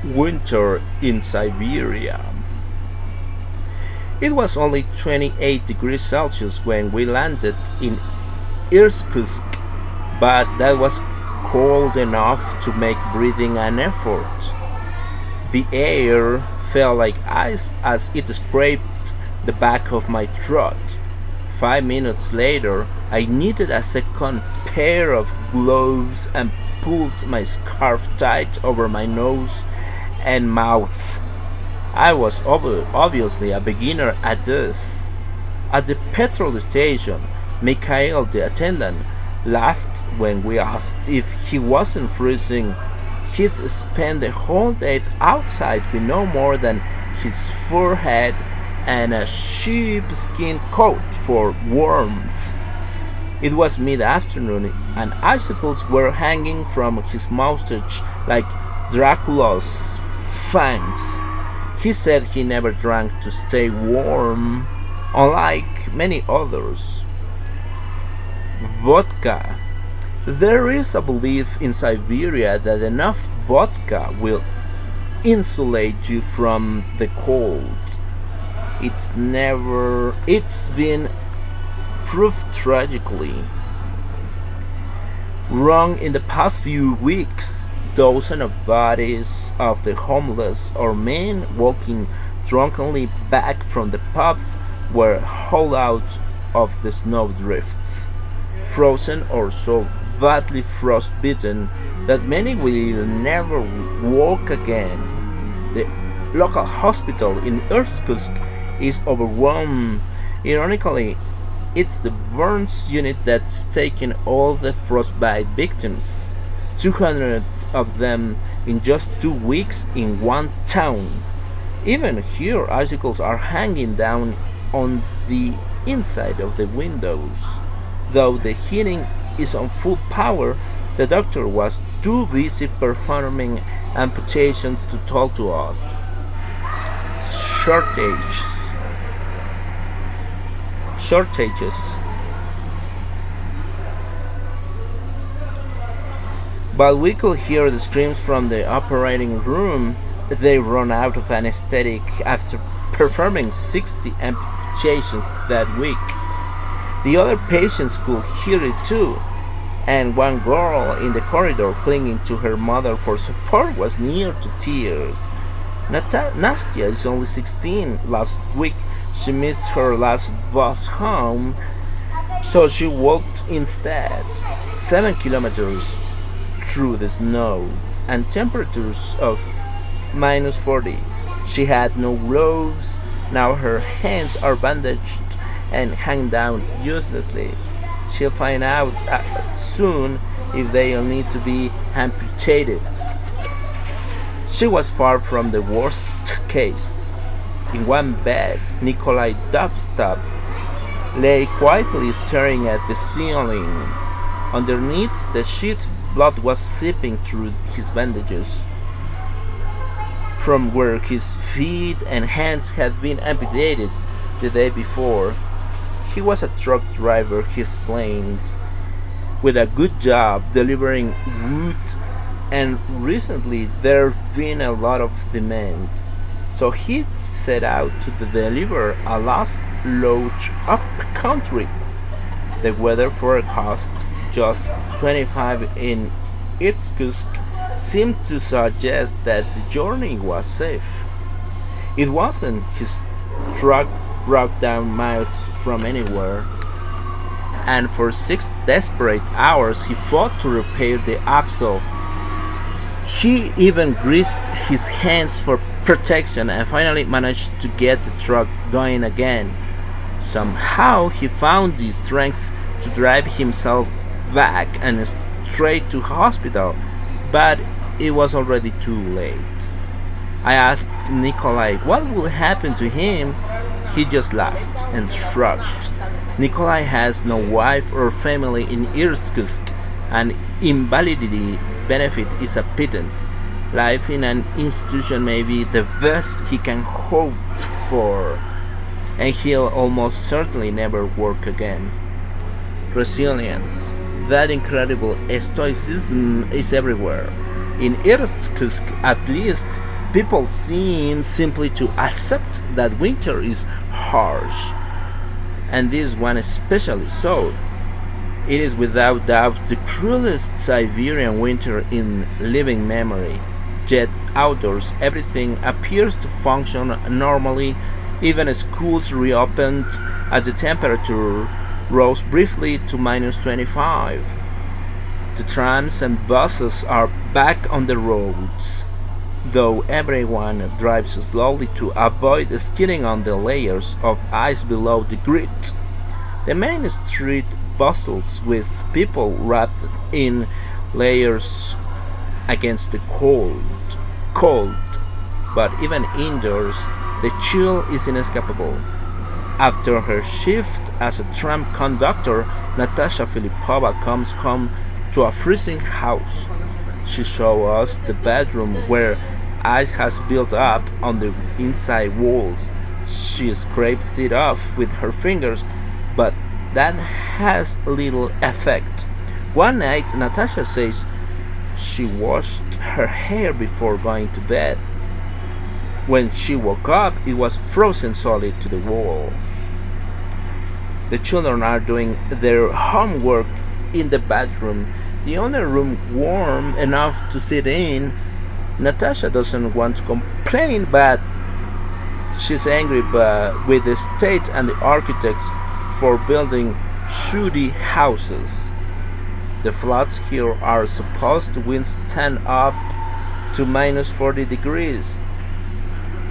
Winter in Siberia. It was only 28 degrees Celsius when we landed in Irkutsk, but that was cold enough to make breathing an effort. The air felt like ice as it scraped the back of my throat. 5 minutes later, I needed a second pair of gloves and pulled my scarf tight over my nose and mouth. I was obviously a beginner at this. At the petrol station, Mikhail, the attendant, laughed when we asked if he wasn't freezing. He'd spent the whole day outside with no more than his forehead and a sheepskin coat for warmth. It was mid-afternoon, and icicles were hanging from his mustache like Dracula's fangs. He said he never drank to stay warm, unlike many others. Vodka. There is a belief in Siberia that enough vodka will insulate you from the cold. It's been proved tragically wrong in the past few weeks. Dozens of bodies of the homeless or men walking drunkenly back from the pub were hauled out of the snowdrifts, frozen or so badly frostbitten that many will never walk again. The local hospital in Irkutsk is overwhelmed. Ironically, it's the burns unit that's taken all the frostbite victims, 200 of them in just 2 weeks in one town. Even here, icicles are hanging down on the inside of the windows. Though the heating is on full power, the doctor was too busy performing amputations to talk to us. Shortages. Shortages. But we could hear the screams from the operating room. They run out of anesthetic after performing 60 amputations that week. The other patients could hear it too, and one girl in the corridor clinging to her mother for support was near to tears. Nastya is only 16. Last week she missed her last bus home, so she walked instead. 7 kilometers through the snow and temperatures of -40. She had no gloves. Now her hands are bandaged and hang down uselessly. She'll find out soon if they'll need to be amputated. She was far from the worst case. In one bed, Nikolai Dubstop lay quietly staring at the ceiling. Underneath the sheets, blood was seeping through his bandages from where his feet and hands had been amputated the day before. He was a truck driver, he explained, with a good job delivering wood, and recently there's been a lot of demand. So he set out to deliver a last load up country. The weather forecast, just 25 in Irkutsk, seemed to suggest that the journey was safe. It wasn't. His truck broke down miles from anywhere, and for 6 desperate hours he fought to repair the axle. He even greased his hands for protection and finally managed to get the truck going again. Somehow he found the strength to drive himself back and straight to hospital, but it was already too late. I asked Nikolai what would happen to him. He just laughed and shrugged. Nikolai has no wife or family in Irkutsk, and invalidity benefit is a pittance. Life in an institution may be the best he can hope for, and he'll almost certainly never work again. Resilience. That incredible stoicism is everywhere. In Irkutsk, at least, People seem simply to accept that winter is harsh, and this one especially so. It is without doubt the cruelest Siberian winter in living memory. Yet outdoors everything appears to function normally. Even schools reopened as the temperature rose briefly to minus 25. The trams and buses are back on the roads, though everyone drives slowly to avoid skidding on the layers of ice below the grid. The main street bustles with people wrapped in layers against the cold, but even indoors, the chill is inescapable. After her shift as a tram conductor, Natasha Filipova comes home to a freezing house. She shows us the bedroom where ice has built up on the inside walls. She scrapes it off with her fingers, but that has little effect. One night, Natasha says she washed her hair before going to bed. When she woke up, it was frozen solid to the wall. The children are doing their homework in the bathroom, the only room warm enough to sit in. Natasha doesn't want to complain, but she's angry with the state and the architects for building shoddy houses. The flats here are supposed to withstand up to minus 40 degrees.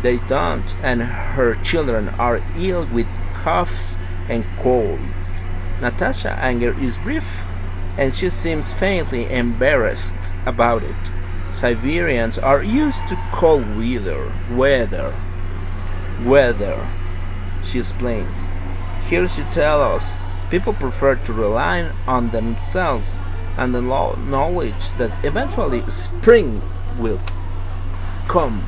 They don't, and her children are ill with coughs and colds. Natasha's anger is brief, and she seems faintly embarrassed about it. Siberians are used to cold weather, she explains. Here she tells us people prefer to rely on themselves and the knowledge that eventually spring will come.